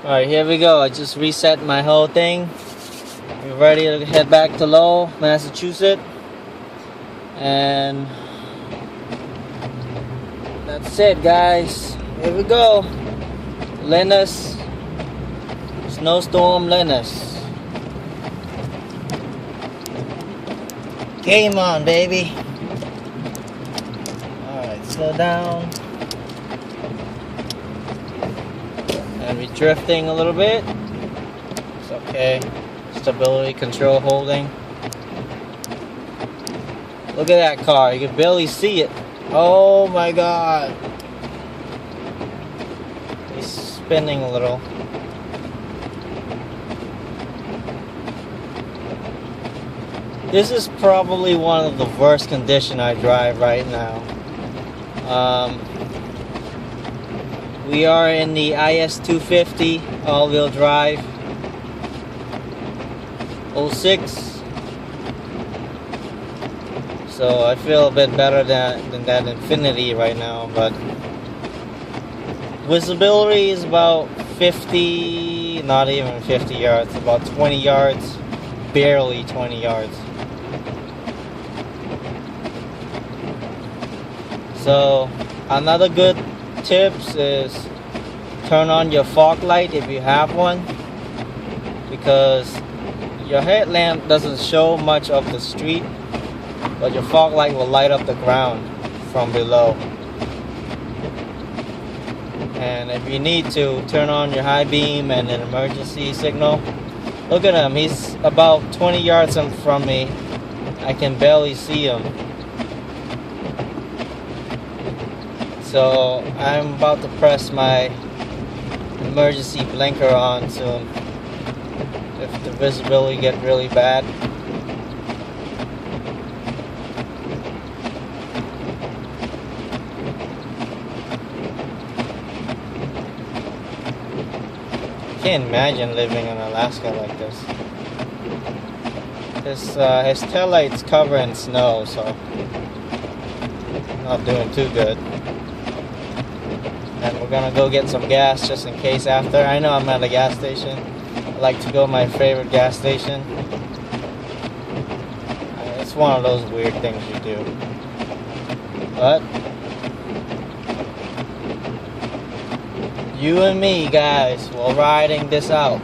Alright, here we go. I just reset my whole thing. We're ready to head back to Lowell, Massachusetts. And that's it, guys. Here we go. Linus. Snowstorm Linus. Game on, baby. Alright, slow down. And we're drifting a little bit. It's okay. Stability control holding. Look at that car. You can barely see it. Oh my god. He's spinning a little. This is probably one of the worst condition I drive right now. We are in the IS250 all-wheel drive 06. So I feel a bit better than that Infinity right now, but visibility is about 50, not even 50 yards, about 20 yards, barely 20 yards. So another good tips is turn on your fog light if you have one, because your headlamp doesn't show much of the street, but your fog light will light up the ground from below. And if you need to, turn on your high beam and an emergency signal. Look at him, he's about 20 yards from me. I can barely see him. So I'm about to press my emergency blinker on soon if the visibility gets really bad. I can't imagine living in Alaska like this. His taillight's covered in snow, so not doing too good. And we're gonna go get some gas just in case after. I know I'm at a gas station. I like to go to my favorite gas station. It's one of those weird things you do. But you and me, guys, we're riding this out.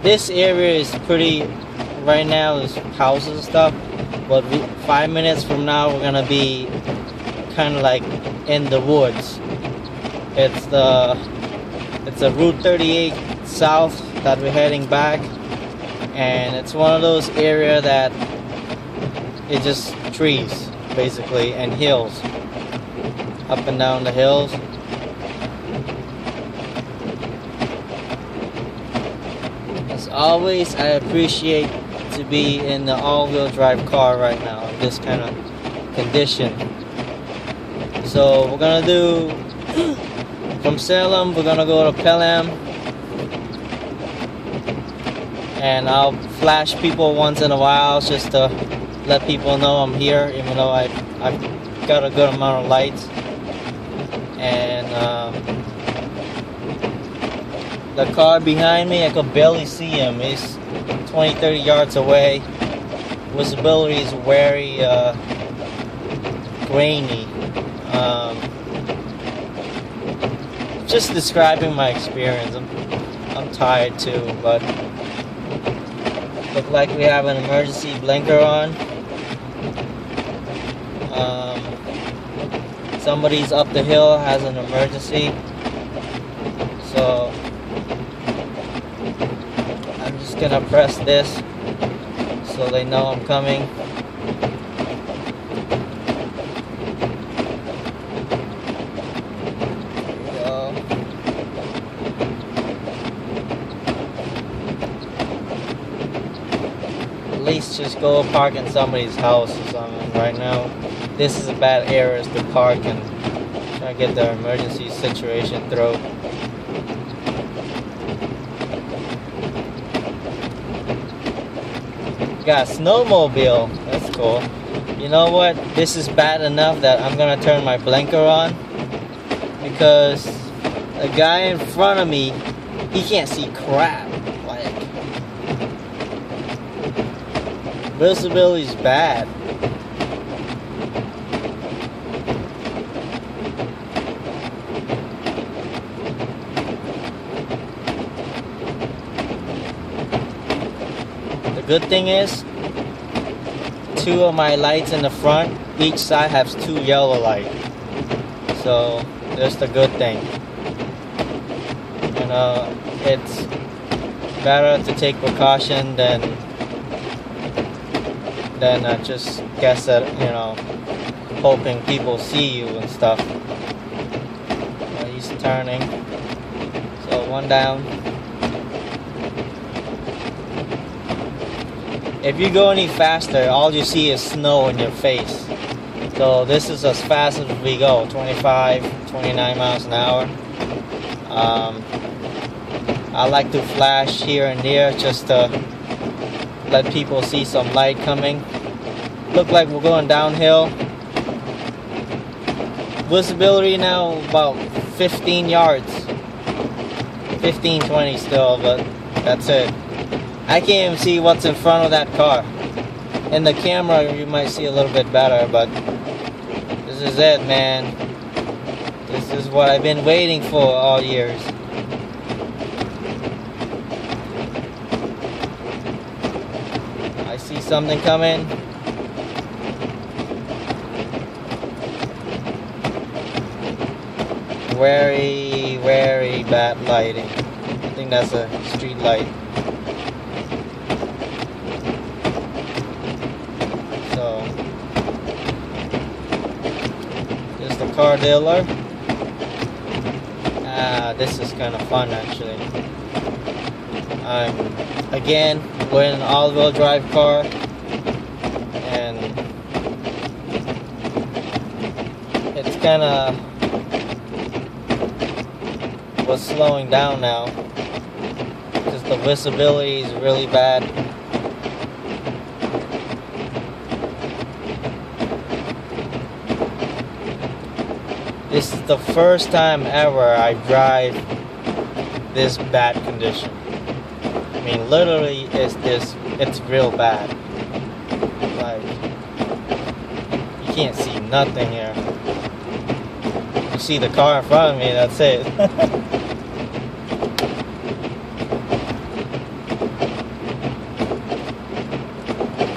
This area is pretty, right now there's houses and stuff, but 5 minutes from now we're gonna be kind of like in the woods. It's a Route 38 south that we're heading back, and it's one of those areas that it's just trees basically and hills, up and down the hills. As always, I appreciate to be in the all-wheel drive car right now in this kind of condition. So we're gonna do from Salem, we're gonna go to Pelham, and I'll flash people once in a while just to let people know I'm here, even though I've got a good amount of lights. And the car behind me, I could barely see him. He's 20-30 yards away. Visibility is very grainy. Just describing my experience. I'm tired too, but look like we have an emergency blinker on. Somebody's up the hill, has an emergency. So I'm just gonna press this so they know I'm coming. There we go. At least just go park in somebody's house or something. Right now, this is a bad area to park and try to get the emergency situation through. Got a snowmobile. That's cool. You know what? This is bad enough that I'm gonna turn my blinker on, because the guy in front of me, he can't see crap. Like, visibility's bad. The good thing is, 2 of my lights in the front, each side has 2 yellow lights. So that's the good thing. You know, it's better to take precaution than just guess that, you know, hoping people see you and stuff. He's turning. So 1 down. If you go any faster, all you see is snow in your face. So this is as fast as we go, 25, 29 miles an hour. I like to flash here and there just to let people see some light coming. Look like we're going downhill. Visibility now about 15 yards. 15, 20 still, but that's it. I can't even see what's in front of that car. In the camera you might see a little bit better, but this is it, man. This is what I've been waiting for all years. I see something coming. Very, very bad lighting. I think that's a street light. So, this is the car dealer. This is kind of fun actually. Again, we're in an all-wheel drive car, and it's kind of was slowing down now because the visibility is really bad. This is the first time ever I drive this bad condition. I mean, literally, it's real bad. Like, you can't see nothing here. You see the car in front of me, that's it.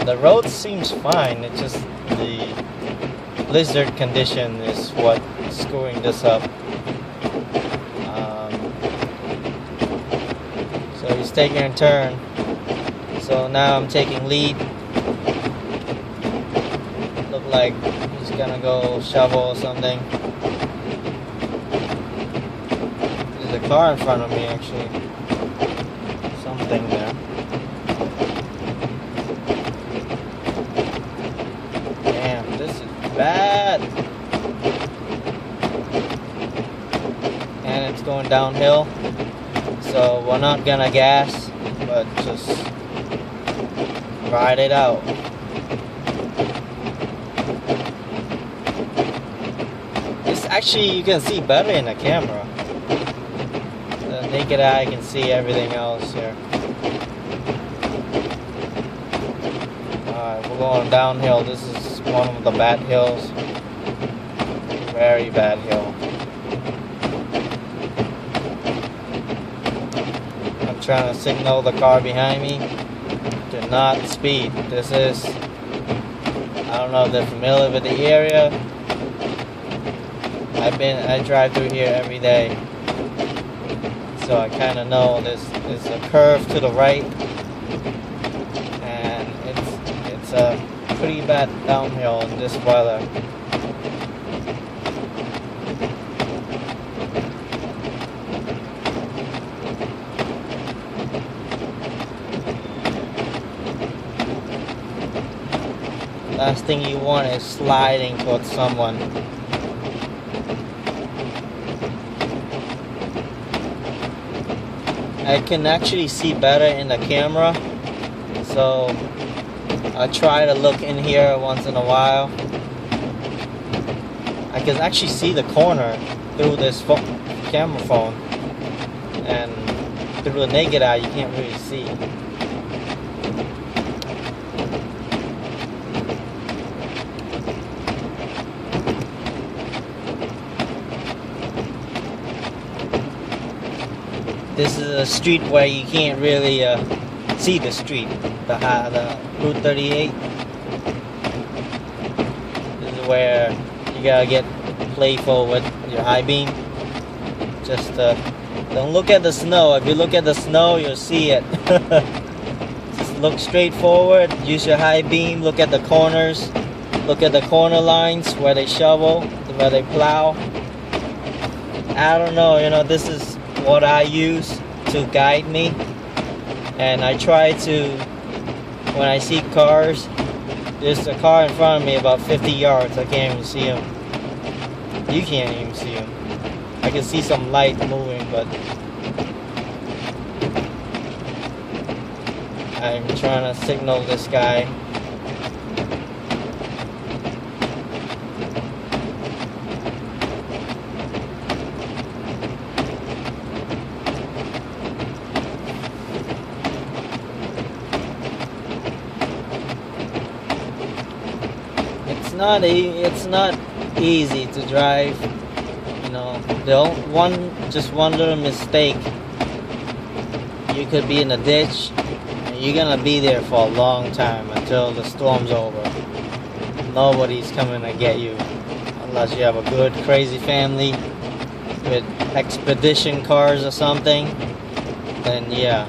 The road seems fine, it's just the blizzard condition is what's screwing this up. So he's taking a turn. So now I'm taking lead. Look like he's gonna go shovel or something. There's a car in front of me actually. Something there. Damn, this is bad. And it's going downhill. So we're not gonna gas, but just ride it out. It's actually, you can see better in the camera. The naked eye can see everything else here. Alright, we're going downhill. This is one of the bad hills. Very bad hill. Trying to signal the car behind me to not speed. This is, I don't know if they're familiar with the area. I drive through here every day, so I kind of know there's a curve to the right, and it's a pretty bad downhill in this weather. Last thing you want is sliding towards someone. I can actually see better in the camera, so I try to look in here once in a while. I can actually see the corner through this camera phone, and through the naked eye you can't really see. This is a street where you can't really see the street, the Route 38. This is where you gotta get playful with your high beam. Just don't look at the snow. If you look at the snow, you'll see it. Just look straight forward, use your high beam, look at the corners, look at the corner lines where they shovel, where they plow. I don't know, you know, this is what I use to guide me, and I try to, when I see cars, there's a car in front of me about 50 yards, I can't even see him. You can't even see him. I can see some light moving, but I'm trying to signal this guy. It's not easy to drive, you know. Just one little mistake, you could be in a ditch, and you're gonna be there for a long time until the storm's over. Nobody's coming to get you unless you have a good crazy family with expedition cars or something. Then yeah,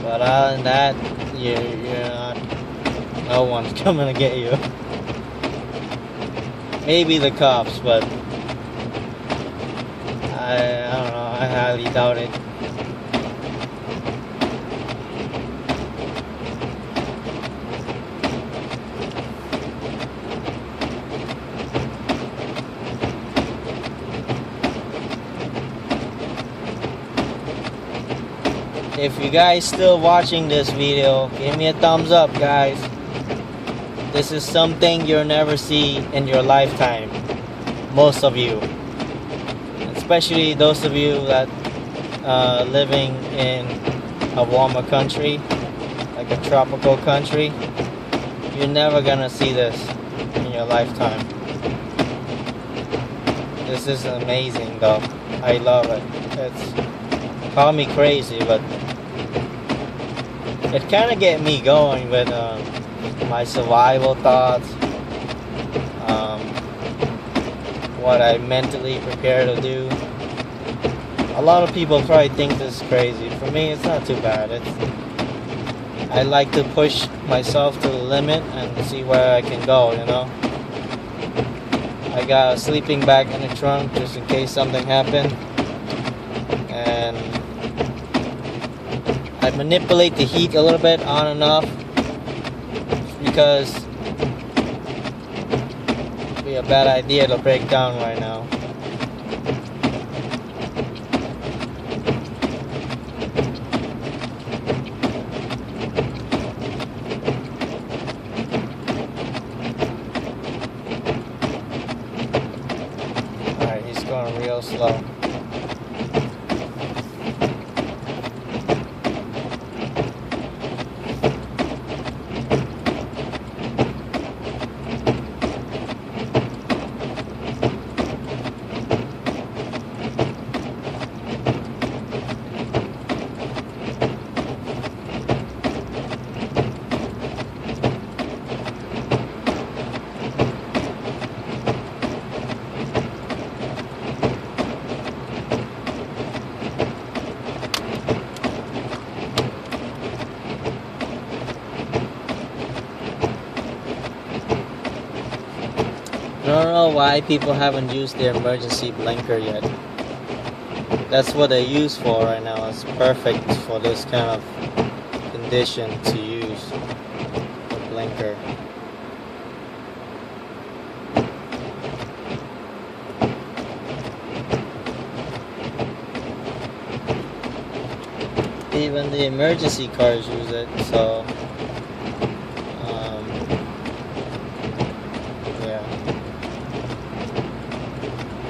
but other than that, you're not. No one's coming to get you. Maybe the cops, but I don't know, I highly doubt it. If you guys still watching this video, give me a thumbs up, guys. This is something you'll never see in your lifetime, most of you, especially those of you that living in a warmer country, like a tropical country. You're never gonna see this in your lifetime. This is amazing though. I love it. It's call me crazy, but it kind of get me going with my survival thoughts, what I mentally prepare to do. A lot of people probably think this is crazy. For me, it's not too bad. I like to push myself to the limit and see where I can go, you know. I got a sleeping bag in the trunk just in case something happened, and I manipulate the heat a little bit on and off, because it'd be a bad idea to break down right now. Alright, he's going real slow. I don't know why people haven't used their emergency blinker yet. That's what they use for right now. It's perfect for this kind of condition to use the blinker. Even the emergency cars use it, so Yeah.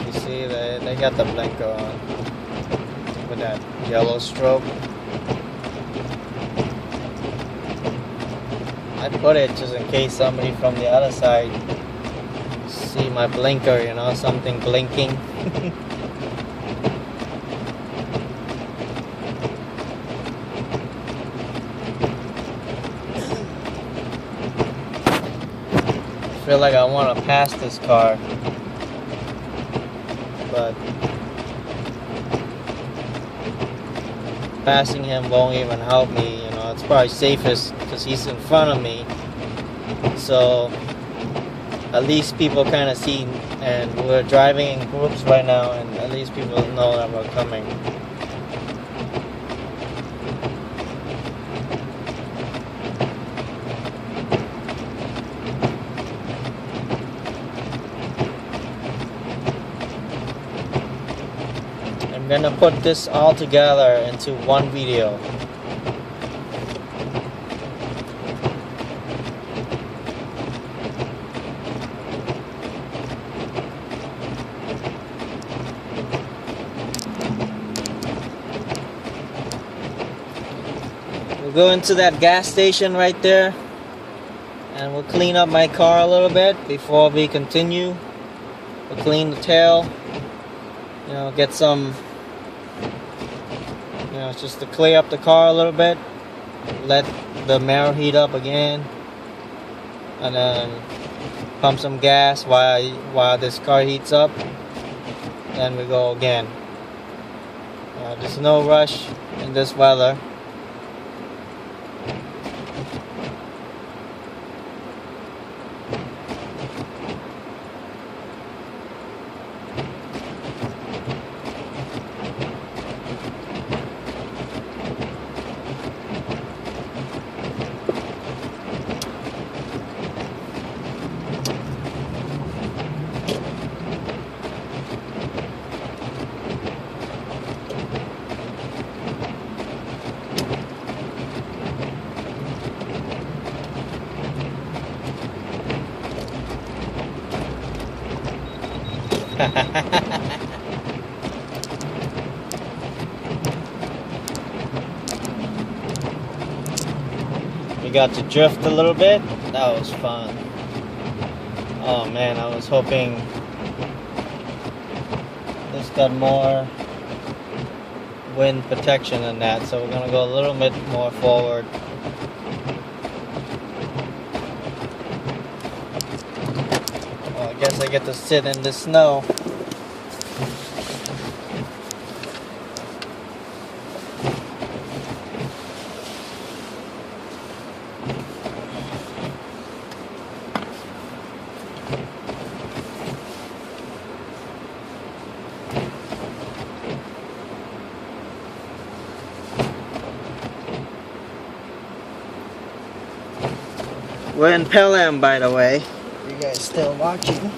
You see, they got the blinker on with that yellow strobe. I put it just in case somebody from the other side see my blinker, you know, something blinking. I feel like I want to pass this car, but passing him won't even help me, you know. It's probably safest because he's in front of me, so at least people kind of see, and we're driving in groups right now, and at least people know that we're coming. I'm gonna put this all together into one video. We'll go into that gas station right there, and we'll clean up my car a little bit before we continue. We'll clean the tail, you know, get some, you know, just to clear up the car a little bit, let the mirror heat up again, and then pump some gas while this car heats up. Then we go again. There's no rush in this weather. We got to drift a little bit. That was fun. Oh man, I was hoping this got more wind protection than that, so we're gonna go a little bit more forward. Well, I guess I get to sit in the snow. We're in Pelham, by the way. You guys still watching?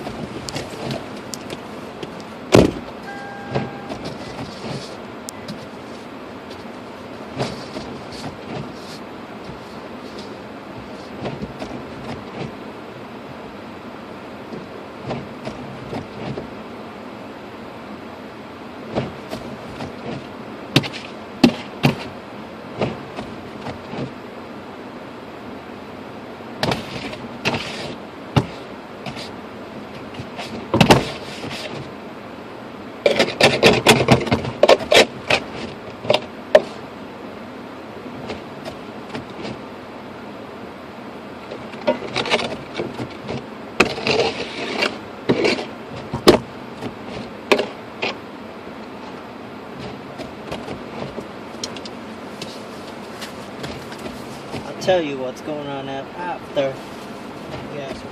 Tell you what's going on after. Yes.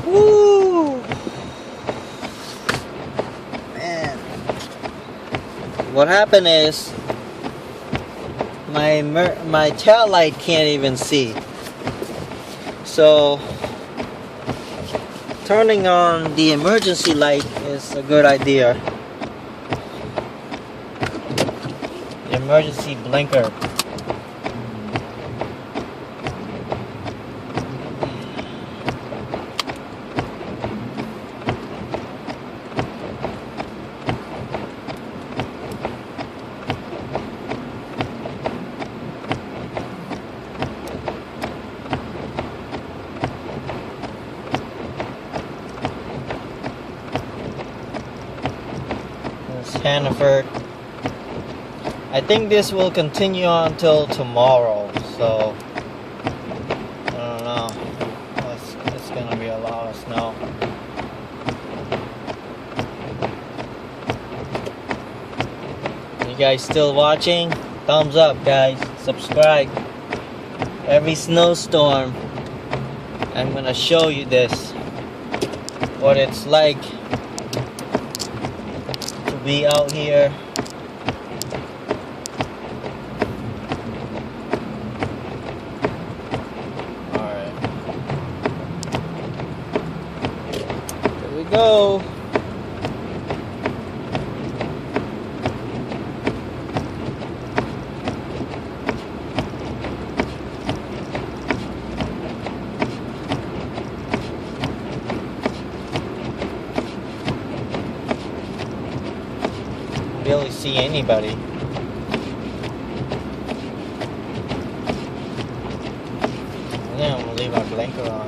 Woo! Man, what happened is my tail light can't even see. So turning on the emergency light is a good idea. The emergency blinker. Hannaford. I think this will continue until tomorrow, so I don't know. It's gonna be a lot of snow. You guys still watching? Thumbs up, guys. Subscribe. Every snowstorm, I'm gonna show you this, what it's like be out here. Alright. Here we go. Barely see anybody. Yeah, I'm gonna leave my blinker on.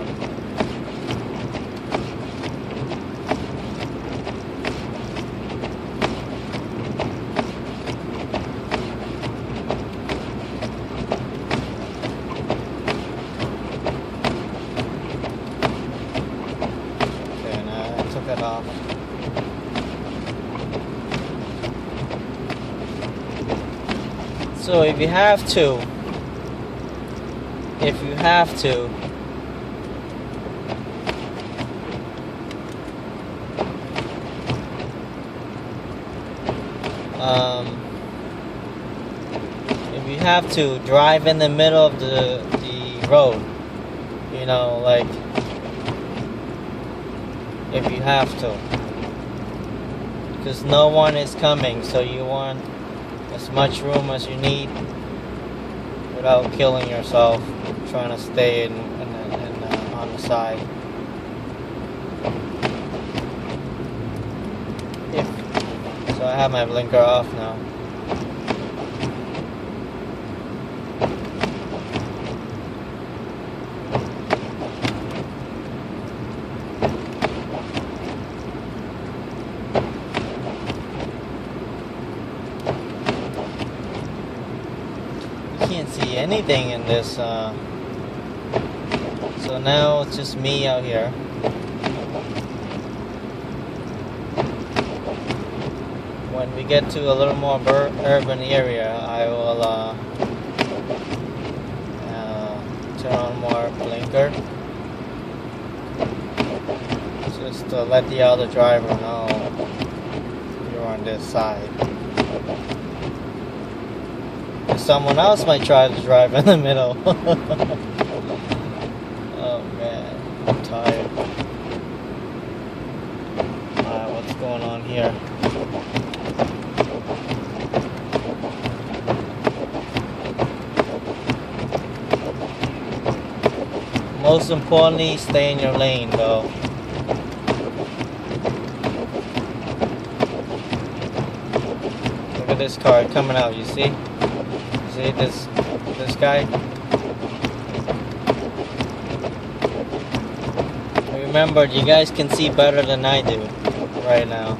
Okay, now I took it off. So if you have to, drive in the middle of the road, you know, like if you have to, because no one is coming, so you want as much room as you need without killing yourself trying to stay on the side. So I have my blinker off now. Can't see anything in this, so now it's just me out here. When we get to a little more urban area, I will turn on more blinker, just to let the other driver know you're on this side. Someone else might try to drive in the middle. Oh man, I'm tired. Alright, what's going on here? Most importantly, stay in your lane though. Look at this car coming out, you see? See this guy? Remember, you guys can see better than I do right now.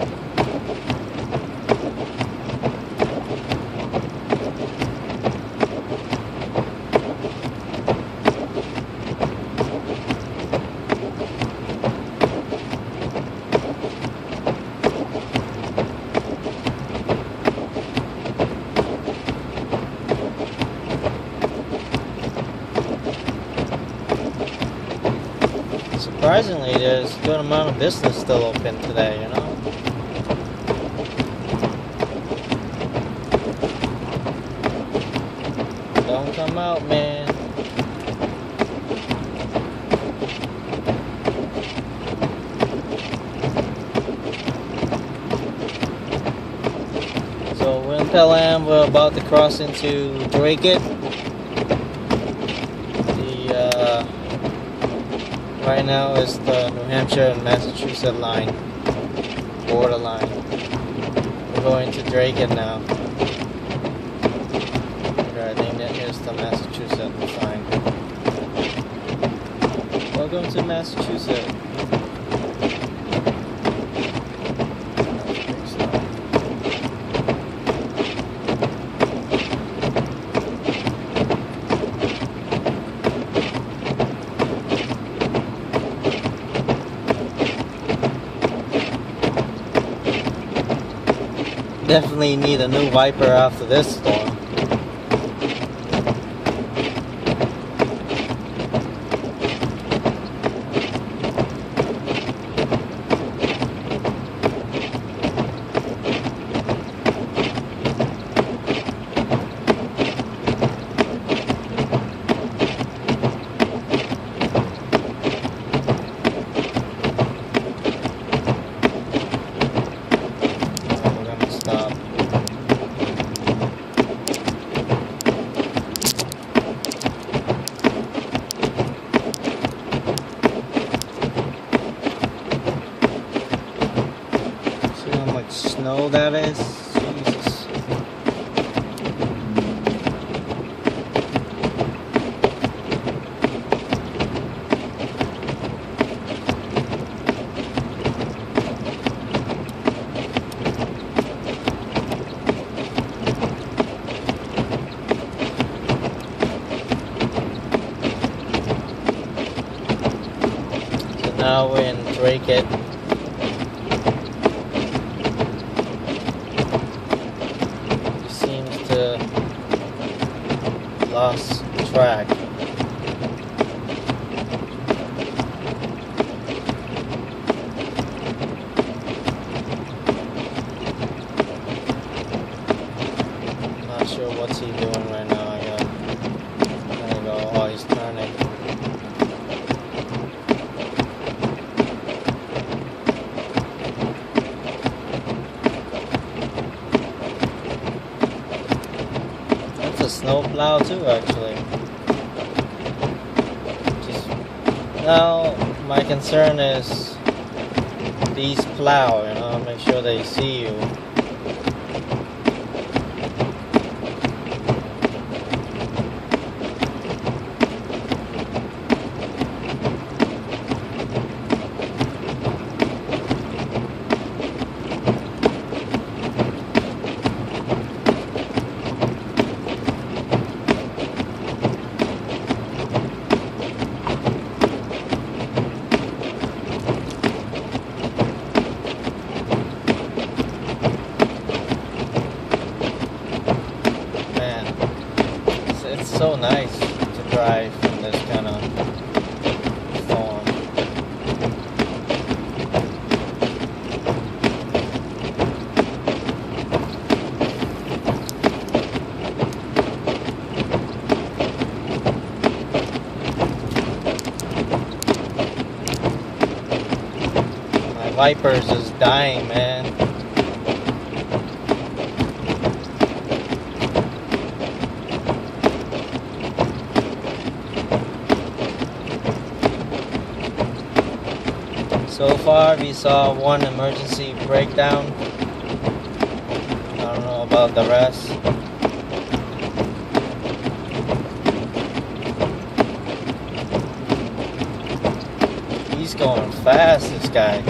surprisingly, there's a good amount of business still open today, you know? Don't come out, man. So we're in Pelham, we're about to cross into Drake it. Right now is the New Hampshire and Massachusetts line, border line. We're going to Drake it now. Okay, I think that is the Massachusetts line. Welcome to Massachusetts. Definitely need a new wiper after this storm. Snow that is. Jesus. So now we're in Drake it. Lost track. Not sure what's he doing right now. There you go. Oh, he's turning. Snow plow too, actually. Now my concern is these plow, you know, make sure they see you. So nice to drive in this kind of storm. My wipers is dying, man. So far, we saw one emergency breakdown. I don't know about the rest. He's going fast, this guy.